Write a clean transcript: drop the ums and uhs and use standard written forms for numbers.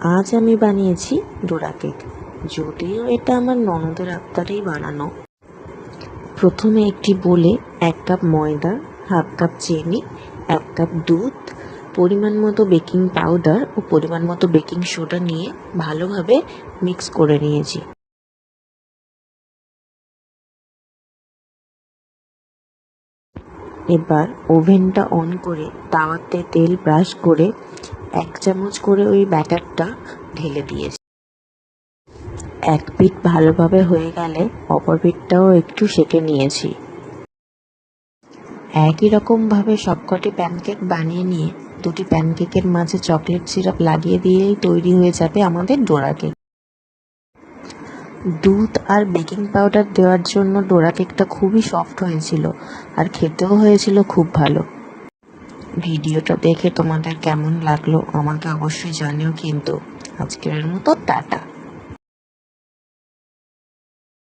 আজ আমি বানিয়েছি ডোরা কেক। যদিও এটা আমার ননদের আবদারেই বানানো। প্রথমে একটি বোলে 1 কাপ ময়দা, হাফ কাপ চিনি, 1 কাপ দুধ, পরিমাণ মতো বেকিং পাউডার ও পরিমাণ মতো বেকিং সোডা নিয়ে ভালোভাবে মিক্স করে নিয়েছি। এবার ওভেনটা অন করে তাওয়াতে তেল ব্রাশ করে 1 চামচ করে ওই ব্যাটারটা ঢেলে দিয়েছি। এক পিঠ ভালোভাবে হয়ে গেলে অপর পিঠটাও একটু সেঁকে নিয়েছি। একই রকমভাবে সবকটি প্যানকেক বানিয়ে নিয়ে দুটি প্যানকেকের মাঝে চকলেট সিরাপ লাগিয়ে দিয়েই তৈরি হয়ে যাবে আমাদের ডোরা কেক। দুধ আর বেকিং পাউডার দেওয়ার জন্য ডোরা কেকটা খুবই সফট হয়েছিল আর খেতেও হয়েছিল খুব ভালো। ভিডিওটা দেখে তোমাদের কেমন লাগলো আমাকে অবশ্যই জানিও কিন্তু। আজকের মতো টাটা।